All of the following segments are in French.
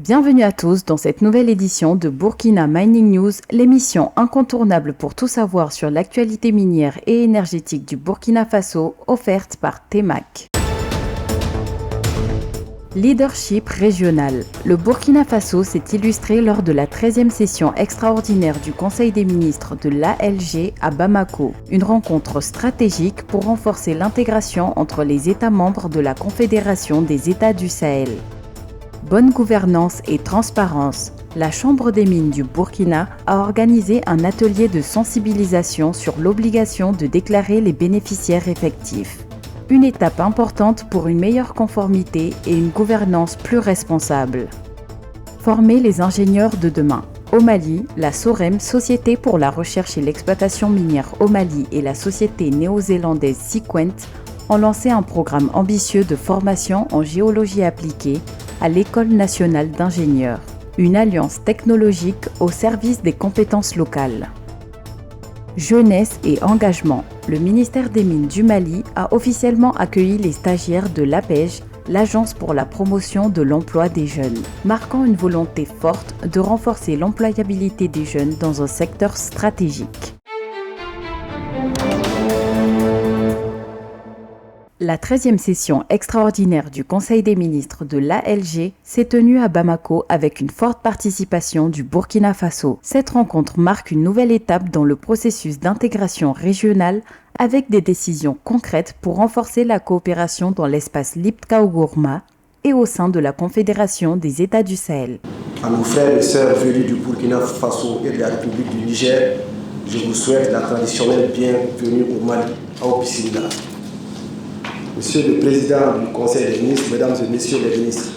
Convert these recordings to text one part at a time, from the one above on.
Bienvenue à tous dans cette nouvelle édition de Burkina Mining News, l'émission incontournable pour tout savoir sur l'actualité minière et énergétique du Burkina Faso, offerte par TEMAC. Leadership régional. Le Burkina Faso s'est illustré lors de la 13e session extraordinaire du Conseil des ministres de l'ALG à Bamako, une rencontre stratégique pour renforcer l'intégration entre les États membres de la Confédération des États du Sahel. Bonne gouvernance et transparence. La Chambre des mines du Burkina a organisé un atelier de sensibilisation sur l'obligation de déclarer les bénéficiaires effectifs. Une étape importante pour une meilleure conformité et une gouvernance plus responsable. Former les ingénieurs de demain. Au Mali, la SOREM, Société pour la recherche et l'exploitation minière au Mali, et la société néo-zélandaise Sequent ont lancé un programme ambitieux de formation en géologie appliquée à l'École nationale d'ingénieurs, une alliance technologique au service des compétences locales. Jeunesse et engagement. Le ministère des Mines du Mali a officiellement accueilli les stagiaires de l'APEJ, l'Agence pour la promotion de l'emploi des jeunes, marquant une volonté forte de renforcer l'employabilité des jeunes dans un secteur stratégique. La 13e session extraordinaire du Conseil des ministres de l'ALG s'est tenue à Bamako avec une forte participation du Burkina Faso. Cette rencontre marque une nouvelle étape dans le processus d'intégration régionale avec des décisions concrètes pour renforcer la coopération dans l'espace Liptako-Gourma et au sein de la Confédération des États du Sahel. À nos frères et sœurs venus du Burkina Faso et de la République du Niger, je vous souhaite la traditionnelle bienvenue au Mali, à Opissinga. Monsieur le Président du Conseil des ministres, Mesdames et Messieurs les ministres,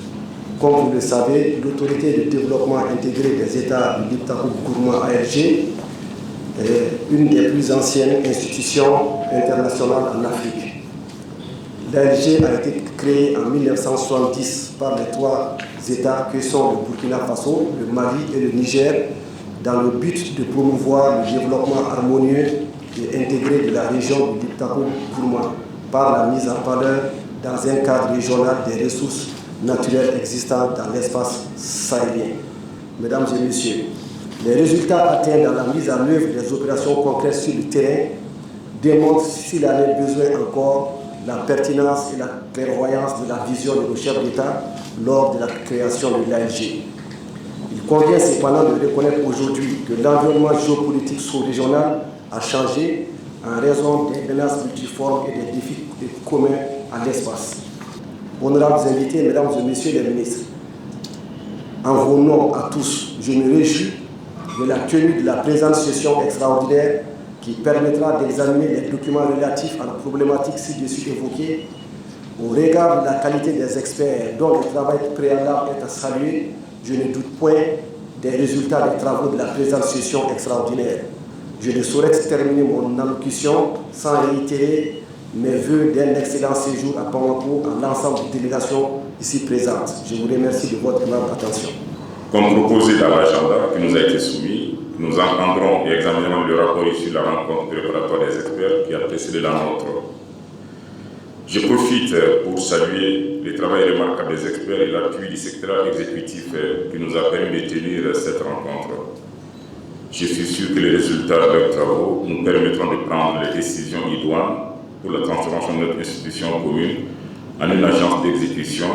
comme vous le savez, l'autorité de développement intégré des États du Liptako-Gourma ALG est une des plus anciennes institutions internationales en Afrique. L'ALG a été créée en 1970 par les trois États que sont le Burkina Faso, le Mali et le Niger, dans le but de promouvoir le développement harmonieux et intégré de la région du Liptako-Gourma, par la mise en valeur dans un cadre régional des ressources naturelles existantes dans l'espace sahélien. Mesdames et messieurs, les résultats atteints dans la mise en œuvre des opérations concrètes sur le terrain démontrent, s'il en est besoin encore, la pertinence et la clairvoyance de la vision de nos chefs d'État lors de la création de l'ALG. Il convient cependant de reconnaître aujourd'hui que l'environnement géopolitique sous-régional a changé en raison des menaces multiformes et des défis communs à l'espace. Honorables invités, Mesdames et Messieurs les ministres, en vos noms à tous, je me réjouis de la tenue de la présente session extraordinaire qui permettra d'examiner les documents relatifs à la problématique ci-dessus évoquée. Au regard de la qualité des experts dont le travail préalable est à saluer, je ne doute point des résultats des travaux de la présente session extraordinaire. Je ne saurais terminer mon allocution sans réitérer mes vœux d'un excellent séjour à Bamako à l'ensemble des délégations ici présentes. Je vous remercie de votre aimable attention. Comme proposé dans l'agenda qui nous a été soumis, nous entendrons et examinerons le rapport issu de la rencontre préparatoire des experts qui a précédé la nôtre. Je profite pour saluer le travail remarquable des experts et l'appui du secrétaire exécutif qui nous a permis de tenir cette rencontre. Je suis sûr que les résultats de leurs travaux nous permettront de prendre les décisions idoines pour la transformation de notre institution commune en une agence d'exécution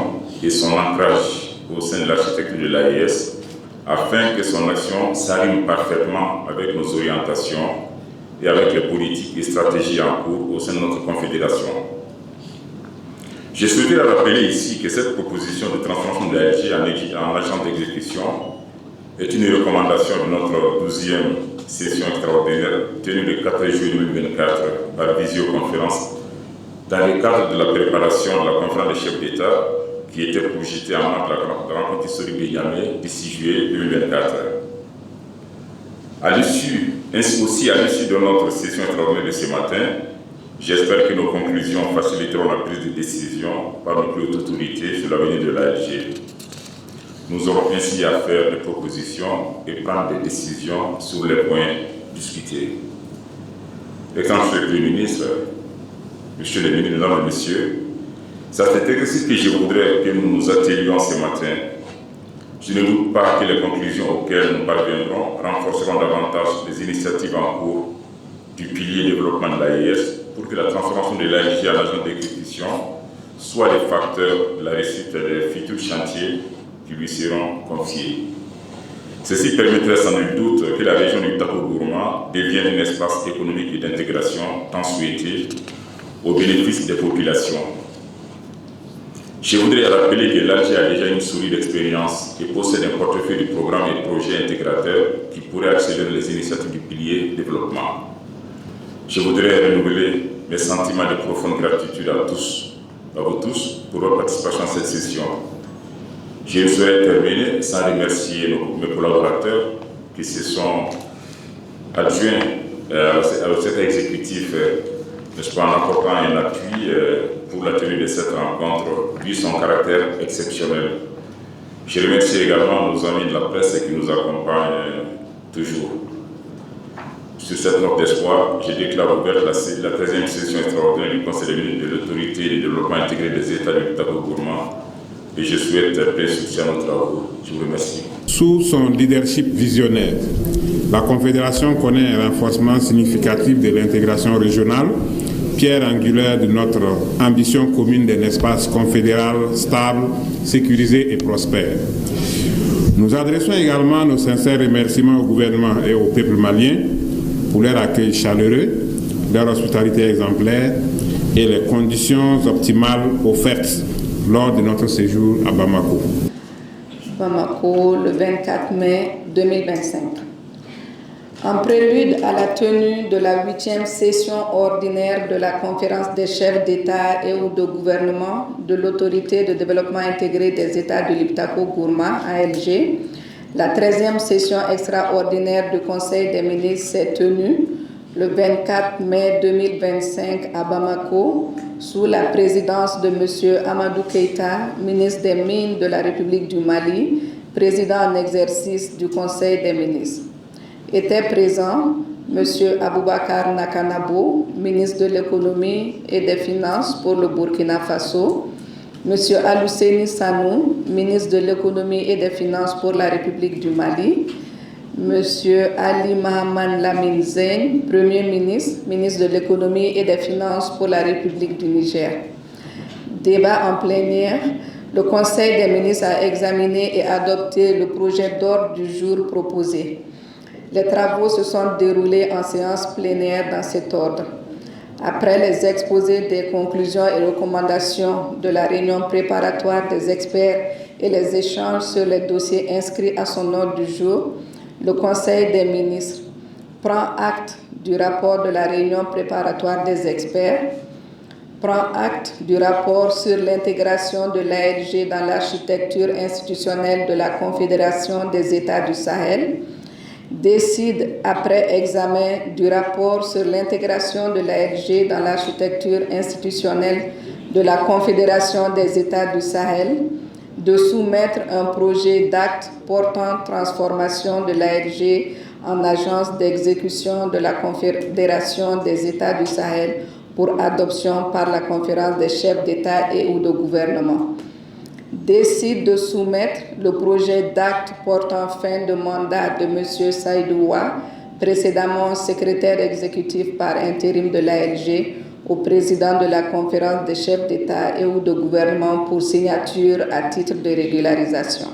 et son ancrage au sein de l'architecture de l'AES afin que son action s'aligne parfaitement avec nos orientations et avec les politiques et stratégies en cours au sein de notre confédération. Je souhaiterais rappeler ici que cette proposition de transformation de l'AEG en agence d'exécution est une recommandation de notre 12e session extraordinaire tenue le 4 juillet 2024 par visioconférence dans le cadre de la préparation de la conférence des chefs d'État qui était projetée en marge de la rencontre historique de Niamey du 6 juillet 2024. Ainsi aussi, à l'issue de notre session extraordinaire de ce matin, j'espère que nos conclusions faciliteront la prise de décision par nos plus hautes autorités sur l'avenir de l'ALG. Nous aurons ainsi à faire des propositions et prendre des décisions sur les points discutés. Excellent Monsieur le Premier ministre, Monsieur le ministre, Mesdames et Messieurs, c'est cet exercice que je voudrais que nous nous attelions ce matin Je ne doute pas que les conclusions auxquelles nous parviendrons renforceront davantage les initiatives en cours du pilier développement de l'AES pour que la transformation de l'ALG en agent d'exécution soit les facteurs de la réussite des futurs chantiers qui lui seront confiés. Ceci permettrait sans nul doute que la région du Tako-Gourma devienne un espace économique et d'intégration tant souhaité au bénéfice des populations. Je voudrais rappeler que l'Alger a déjà une solide expérience et possède un portefeuille de programmes et de projets intégrateurs qui pourraient accélérer les initiatives du pilier développement. Je voudrais renouveler mes sentiments de profonde gratitude à vous tous, pour votre participation à cette session. Je ne saurais terminer sans remercier mes collaborateurs qui se sont adjoints à cet exécutif, n'est-ce pas, en apportant un appui pour la tenue de cette rencontre, vu son caractère exceptionnel. Je remercie également nos amis de la presse qui nous accompagnent toujours. Sur cette note d'espoir, je déclare ouverte la 13e session extraordinaire du Conseil des ministres de l'autorité de développement intégré des États du Tako-Gourma et je souhaite plein succès à nos travaux. Je vous remercie. Sous son leadership visionnaire, la Confédération connaît un renforcement significatif de l'intégration régionale, pierre angulaire de notre ambition commune d'un espace confédéral stable, sécurisé et prospère. Nous adressons également nos sincères remerciements au gouvernement et au peuple malien pour leur accueil chaleureux, leur hospitalité exemplaire et les conditions optimales offertes lors de notre séjour à Bamako. Bamako, le 24 mai 2025. En prélude à la tenue de la 8e session ordinaire de la conférence des chefs d'État et ou de gouvernement de l'autorité de développement intégré des États du Liptako-Gourma, ALG, la 13e session extraordinaire du Conseil des ministres s'est tenue le 24 mai 2025 à Bamako, sous la présidence de M. Amadou Keïta, ministre des Mines de la République du Mali, président en exercice du Conseil des ministres. Étaient présents M. Aboubakar Nakanabo, ministre de l'Économie et des Finances pour le Burkina Faso, M. Alousseni Sanou, ministre de l'Économie et des Finances pour la République du Mali, M. Ali Mahaman Lamine Zeyn, Premier ministre, ministre de l'Économie et des Finances pour la République du Niger. Débat en plénière, le Conseil des ministres a examiné et adopté le projet d'ordre du jour proposé. Les travaux se sont déroulés en séance plénière dans cet ordre. Après les exposés des conclusions et recommandations de la réunion préparatoire des experts et les échanges sur les dossiers inscrits à son ordre du jour, le Conseil des ministres prend acte du rapport de la réunion préparatoire des experts, prend acte du rapport sur l'intégration de l'ALG dans l'architecture institutionnelle de la Confédération des États du Sahel, décide, après examen du rapport sur l'intégration de l'ALG dans l'architecture institutionnelle de la Confédération des États du Sahel, de soumettre un projet d'acte portant transformation de l'ALG en agence d'exécution de la Confédération des États du Sahel pour adoption par la conférence des chefs d'État et ou de gouvernement. Décide de soumettre le projet d'acte portant fin de mandat de M. Saïdoua, précédemment secrétaire exécutif par intérim de l'ALG, au président de la conférence des chefs d'État et ou de gouvernement pour signature à titre de régularisation.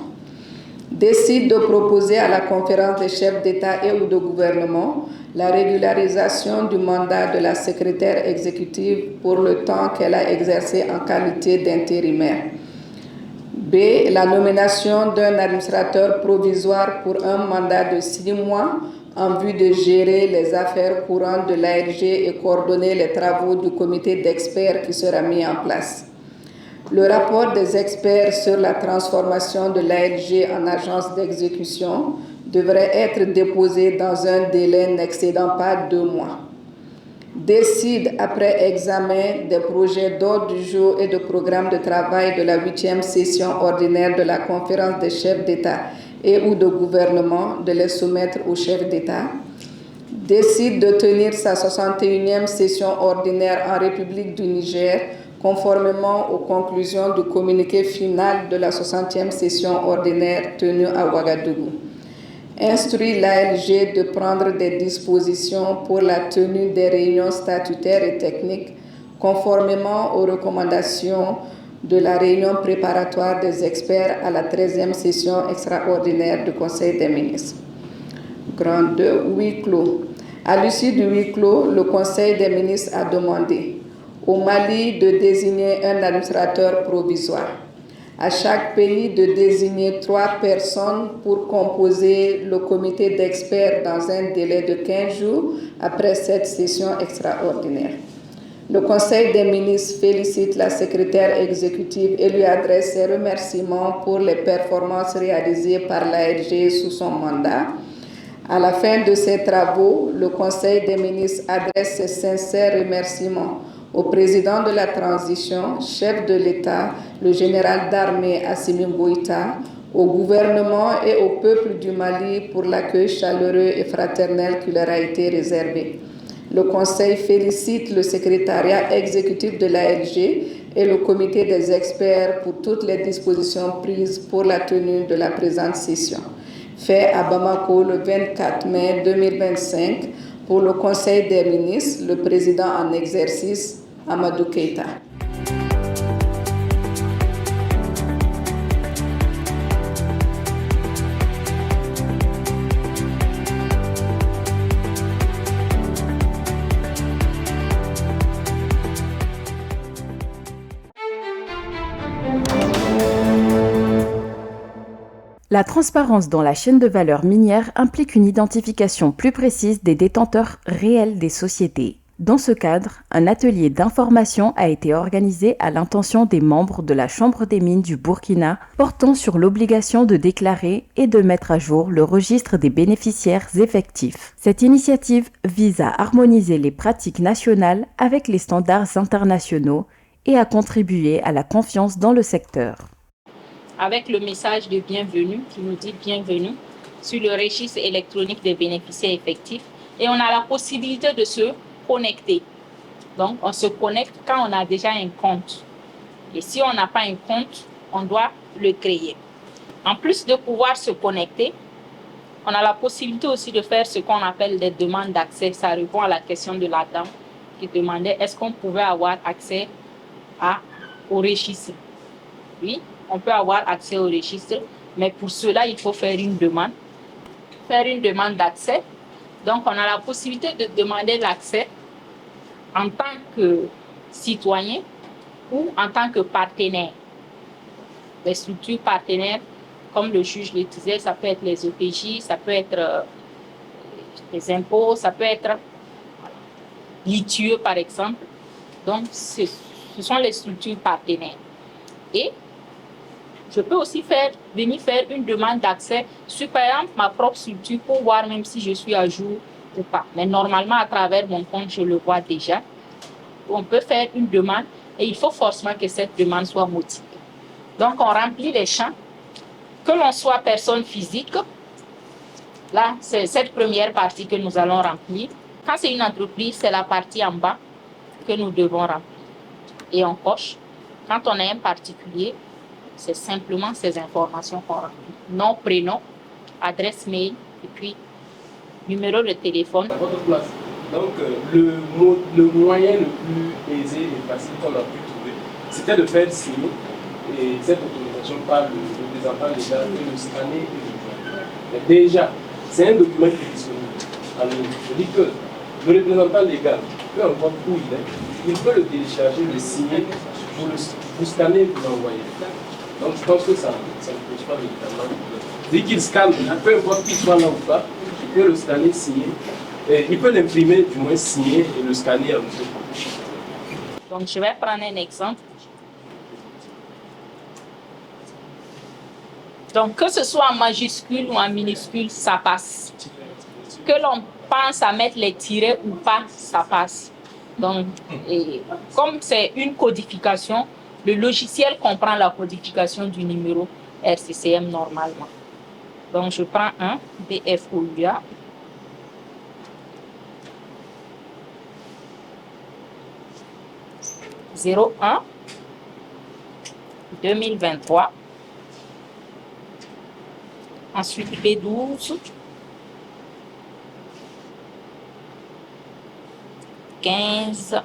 Décide de proposer à la conférence des chefs d'État et ou de gouvernement la régularisation du mandat de la secrétaire exécutive pour le temps qu'elle a exercé en qualité d'intérimaire. B. La nomination d'un administrateur provisoire pour un mandat de 6 mois en vue de gérer les affaires courantes de l'ALG et coordonner les travaux du comité d'experts qui sera mis en place. Le rapport des experts sur la transformation de l'ALG en agence d'exécution devrait être déposé dans un délai n'excédant pas 2 mois. Décide, après examen des projets d'ordre du jour et de programme de travail de la 8e session ordinaire de la conférence des chefs d'État et ou de gouvernement, de les soumettre aux chefs d'État. décide de tenir sa 61e session ordinaire en République du Niger, conformément aux conclusions du communiqué final de la 60e session ordinaire tenue à Ouagadougou. Instruit l'ALG de prendre des dispositions pour la tenue des réunions statutaires et techniques, conformément aux recommandations de la réunion préparatoire des experts à la 13e session extraordinaire du Conseil des ministres. Grand 2, huis clos. À l'issue du huis clos, le Conseil des ministres a demandé au Mali de désigner un administrateur provisoire, à chaque pays de désigner 3 personnes pour composer le comité d'experts dans un délai de 15 jours après cette session extraordinaire. Le Conseil des ministres félicite la secrétaire exécutive et lui adresse ses remerciements pour les performances réalisées par l'ALG sous son mandat. À la fin de ces travaux, le Conseil des ministres adresse ses sincères remerciements au président de la transition, chef de l'État, le général d'armée Assimi Goïta, au gouvernement et au peuple du Mali pour l'accueil chaleureux et fraternel qui leur a été réservé. Le Conseil félicite le secrétariat exécutif de l'ALG et le comité des experts pour toutes les dispositions prises pour la tenue de la présente session. Fait à Bamako le 24 mai 2025 pour le Conseil des ministres, le président en exercice, Amadou Keïta. La transparence dans la chaîne de valeur minière implique une identification plus précise des détenteurs réels des sociétés. Dans ce cadre, un atelier d'information a été organisé à l'intention des membres de la Chambre des mines du Burkina portant sur l'obligation de déclarer et de mettre à jour le registre des bénéficiaires effectifs. Cette initiative vise à harmoniser les pratiques nationales avec les standards internationaux et à contribuer à la confiance dans le secteur. Avec le message de bienvenue qui nous dit bienvenue sur le registre électronique des bénéficiaires effectifs et on a la possibilité de se connecter. Donc, on se connecte quand on a déjà un compte. Et si on n'a pas un compte, on doit le créer. En plus de pouvoir se connecter, on a la possibilité aussi de faire ce qu'on appelle des demandes d'accès. Ça répond à la question de la dame qui demandait est-ce qu'on pouvait avoir accès au registre. Oui, on peut avoir accès au registre, mais pour cela, il faut faire une demande. Faire une demande d'accès. Donc, on a la possibilité de demander l'accès en tant que citoyen ou en tant que partenaire. Les structures partenaires, comme le juge le disait, ça peut être les OPJ, ça peut être les impôts, ça peut être l'ITIE, par exemple. Donc, ce sont les structures partenaires. Et je peux aussi venir faire une demande d'accès sur, par exemple, ma propre structure pour voir même si je suis à jour ou pas. Mais normalement, à travers mon compte, je le vois déjà. On peut faire une demande et il faut forcément que cette demande soit motivée. Donc, on remplit les champs. Que l'on soit personne physique, là, c'est cette première partie que nous allons remplir. Quand c'est une entreprise, c'est la partie en bas que nous devons remplir. Et on coche. Quand on est un particulier, c'est simplement ces informations qu'on remplit. Nom, prénom, adresse mail et puis numéro de téléphone. À votre place. Donc, le moyen le plus aisé et facile qu'on a pu trouver, c'était de faire signer cette autorisation par le représentant légal et le scanner. Mais déjà, c'est un document qui est disponible. Alors, je dis que le représentant légal, peu importe où il peut le télécharger, le signer, vous scanner et vous l'envoyer. Donc je pense que ça ne pose pas véritablement. Dès qu'il scanne, peu importe qu'il soit là ou pas, il peut le scanner, signer. Et il peut l'imprimer, du moins signer et le scanner à monsieur. Donc je vais prendre un exemple. Donc que ce soit en majuscule ou en minuscule, ça passe. Que l'on pense à mettre les tirets ou pas, ça passe. Donc, comme c'est une codification, le logiciel comprend la codification du numéro RCCM normalement. Donc, je prends un BFOUA. 01 2023. Ensuite, B12 15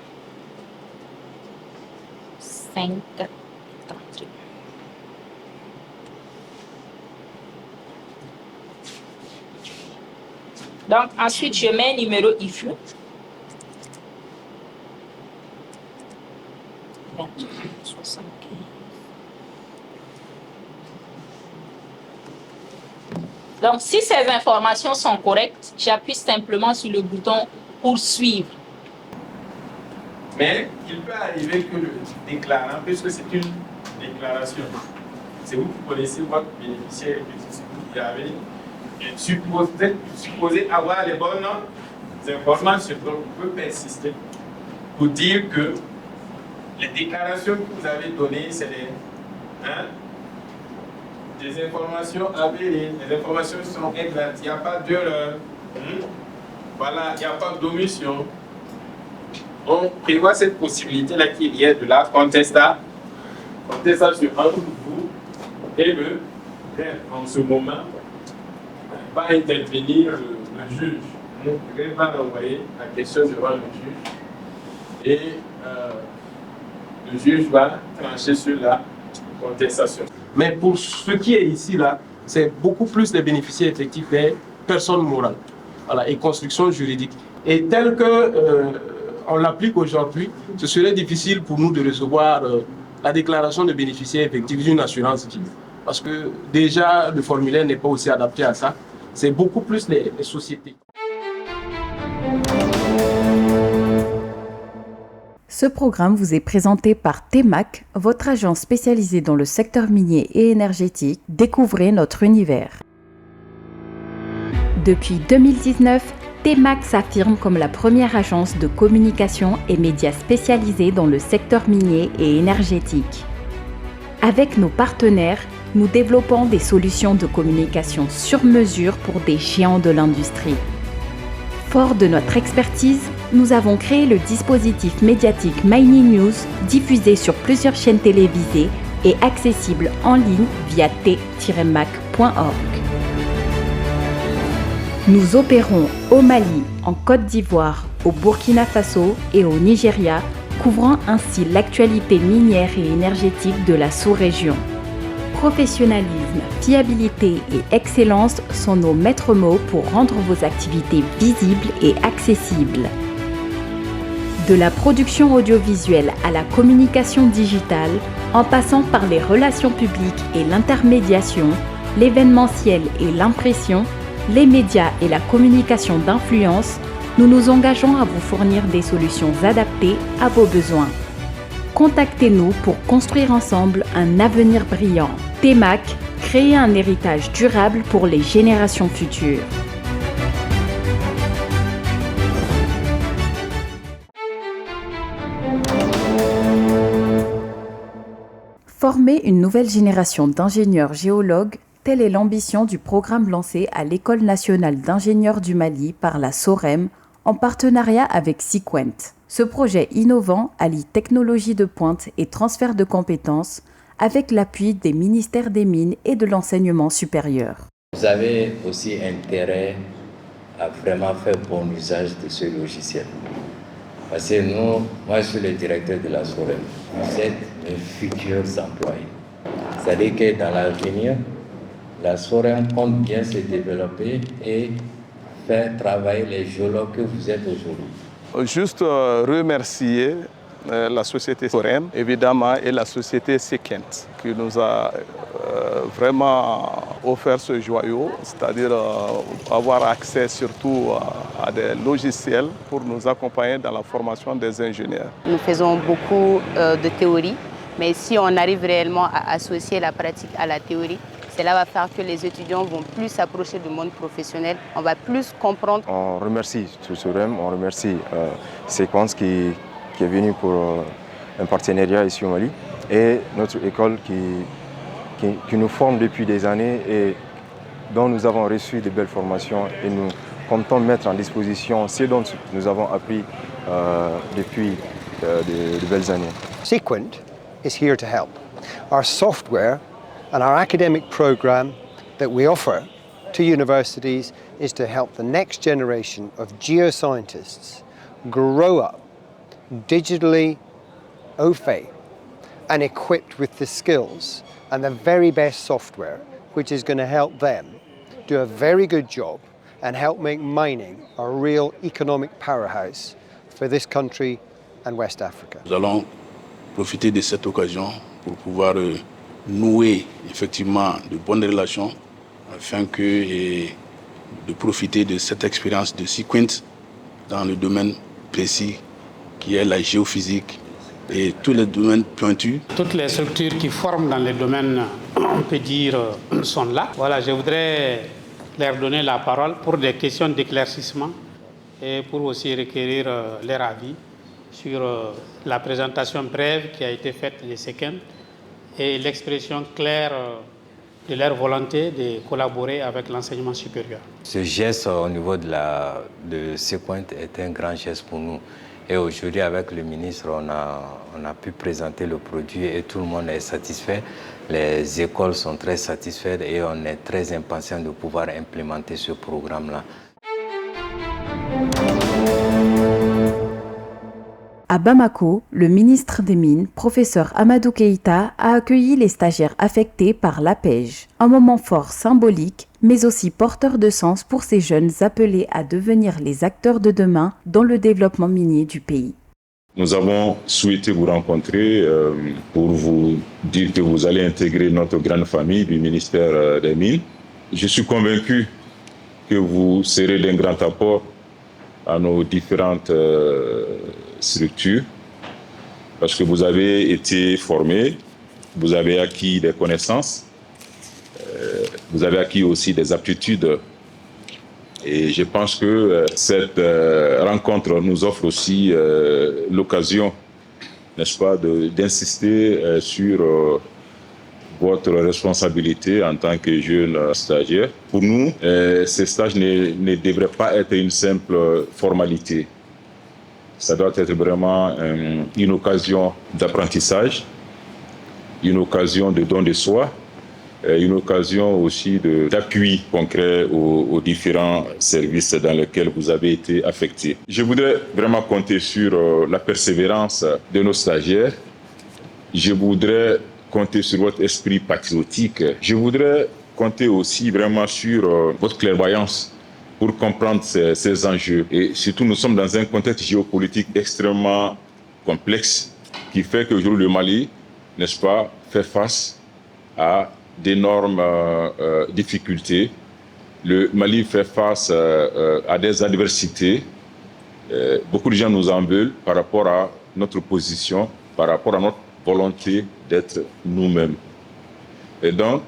5 32. Donc, ensuite, je mets un numéro IFU. 28 75. Donc, si ces informations sont correctes, j'appuie simplement sur le bouton « Poursuivre ». Mais il peut arriver que le déclarant, puisque c'est une déclaration, c'est vous qui connaissez votre bénéficiaire et c'est vous qui avez supposé avoir les bonnes informations. Donc, vous pouvez persister pour dire que les déclarations que vous avez données, c'est des informations avérées, les informations sont exactes, il n'y a pas d'erreur, voilà, il n'y a pas d'omission. On prévoit cette possibilité-là qu'il y ait de la contestation entre vous et le greffe. En ce moment, va intervenir le juge. Le greffe va renvoyer la question devant le juge et le juge va trancher sur la contestation. Mais pour ce qui est ici, là, c'est beaucoup plus les bénéficiaires effectifs des personnes morales, voilà, et construction juridique. Et tel que on l'applique aujourd'hui, ce serait difficile pour nous de recevoir la déclaration de bénéficiaire effectif d'une assurance vie. Parce que déjà, le formulaire n'est pas aussi adapté à ça. C'est beaucoup plus les sociétés. Ce programme vous est présenté par TEMAC, votre agence spécialisée dans le secteur minier et énergétique. Découvrez notre univers. Depuis 2019, TEMAC s'affirme comme la première agence de communication et médias spécialisée dans le secteur minier et énergétique. Avec nos partenaires, nous développons des solutions de communication sur mesure pour des géants de l'industrie. Fort de notre expertise, nous avons créé le dispositif médiatique Mining News, diffusé sur plusieurs chaînes télévisées et accessible en ligne via t-mac.org. Nous opérons au Mali, en Côte d'Ivoire, au Burkina Faso et au Nigeria, couvrant ainsi l'actualité minière et énergétique de la sous-région. Professionnalisme, fiabilité et excellence sont nos maîtres mots pour rendre vos activités visibles et accessibles. De la production audiovisuelle à la communication digitale, en passant par les relations publiques et l'intermédiation, l'événementiel et l'impression, les médias et la communication d'influence, nous nous engageons à vous fournir des solutions adaptées à vos besoins. Contactez-nous pour construire ensemble un avenir brillant. TEMAC, créer un héritage durable pour les générations futures. Former une nouvelle génération d'ingénieurs géologues, telle est l'ambition du programme lancé à l'École nationale d'ingénieurs du Mali par la SOREM en partenariat avec Sequent. Ce projet innovant allie technologie de pointe et transfert de compétences avec l'appui des ministères des Mines et de l'enseignement supérieur. Vous avez aussi intérêt à vraiment faire bon usage de ce logiciel. Parce que moi je suis le directeur de la SOREM. Vous êtes mes futurs employés. C'est-à-dire que dans l'avenir, la SOREM compte bien se développer et faire travailler les géologues que vous êtes aujourd'hui. Juste remercier la société SOREM, évidemment, et la société Sequent, qui nous a vraiment offert ce joyau, c'est-à-dire avoir accès surtout à des logiciels pour nous accompagner dans la formation des ingénieurs. Nous faisons beaucoup de théorie, mais si on arrive réellement à associer la pratique à la théorie, cela va faire que les étudiants vont plus s'approcher du monde professionnel, on va plus comprendre. On remercie SOREM, on remercie Sequent qui est venu pour un partenariat ici au Mali et notre école qui nous forme depuis des années et dont nous avons reçu de belles formations et nous comptons mettre en disposition ce dont nous avons appris depuis de belles années. Sequent is here to help. Our software and our academic program that we offer to universities is to help the next generation of geoscientists grow up digitally au fait and equipped with the skills and the very best software, which is going to help them do a very good job and help make mining a real economic powerhouse for this country and West Africa. Nous allons profiter de cette occasion pour pouvoir nouer effectivement de bonnes relations afin de profiter de cette expérience de Sequent dans le domaine précis qui est la géophysique et tous les domaines pointus. Toutes les structures qui forment dans les domaines, on peut dire, sont là. Voilà, je voudrais leur donner la parole pour des questions d'éclaircissement et pour aussi requérir leur avis sur la présentation brève qui a été faite de Sequent et l'expression claire de leur volonté de collaborer avec l'enseignement supérieur. Ce geste au niveau de Sequent est un grand geste pour nous. Et aujourd'hui, avec le ministre, on a pu présenter le produit et tout le monde est satisfait. Les écoles sont très satisfaites et on est très impatient de pouvoir implémenter ce programme-là. À Bamako, le ministre des Mines, professeur Amadou Keïta, a accueilli les stagiaires affectés par l'APEJ. Un moment fort symbolique, mais aussi porteur de sens pour ces jeunes appelés à devenir les acteurs de demain dans le développement minier du pays. Nous avons souhaité vous rencontrer pour vous dire que vous allez intégrer notre grande famille du ministère des Mines. Je suis convaincu que vous serez d'un grand apport à nos différentes structures parce que vous avez été formés, vous avez acquis des connaissances, vous avez acquis aussi des aptitudes et je pense que cette rencontre nous offre aussi l'occasion, n'est-ce pas, d'insister sur votre responsabilité en tant que jeune stagiaire. Pour nous, ces stages ne devraient pas être une simple formalité. Ça doit être vraiment une occasion d'apprentissage, une occasion de don de soi, une occasion aussi d'appui concret aux différents services dans lesquels vous avez été affectés. Je voudrais vraiment compter sur la persévérance de nos stagiaires. Je voudrais compter sur votre esprit patriotique. Je voudrais compter aussi vraiment sur votre clairvoyance pour comprendre ces enjeux. Et surtout, nous sommes dans un contexte géopolitique extrêmement complexe qui fait qu'aujourd'hui, le Mali, n'est-ce pas, fait face à d'énormes difficultés. Le Mali fait face à des adversités. Beaucoup de gens nous en veulent par rapport à notre position, par rapport à notre volonté d'être nous-mêmes. Et donc,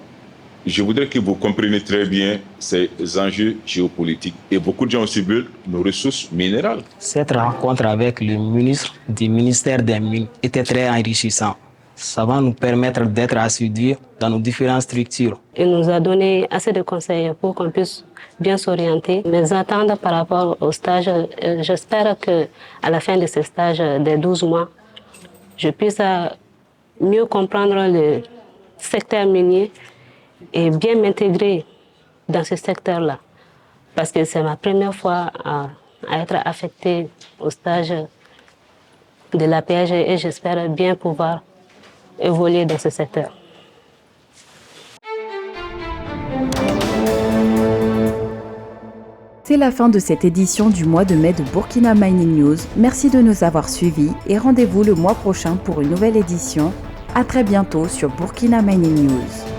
je voudrais que vous compreniez très bien ces enjeux géopolitiques. Et beaucoup de gens aussi veulent nos ressources minérales. Cette rencontre avec le ministre du ministère des Mines était très enrichissante. Ça va nous permettre d'être assidus dans nos différentes structures. Il nous a donné assez de conseils pour qu'on puisse bien s'orienter. Mes attentes par rapport au stage, j'espère qu'à la fin de ce stage des 12 mois, je puisse mieux comprendre le secteur minier et bien m'intégrer dans ce secteur-là. Parce que c'est ma première fois à être affectée au stage de l'APEJ et j'espère bien pouvoir évoluer dans ce secteur. C'est la fin de cette édition du mois de mai de Burkina Mining News. Merci de nous avoir suivis et rendez-vous le mois prochain pour une nouvelle édition. À très bientôt sur Burkina Mining News.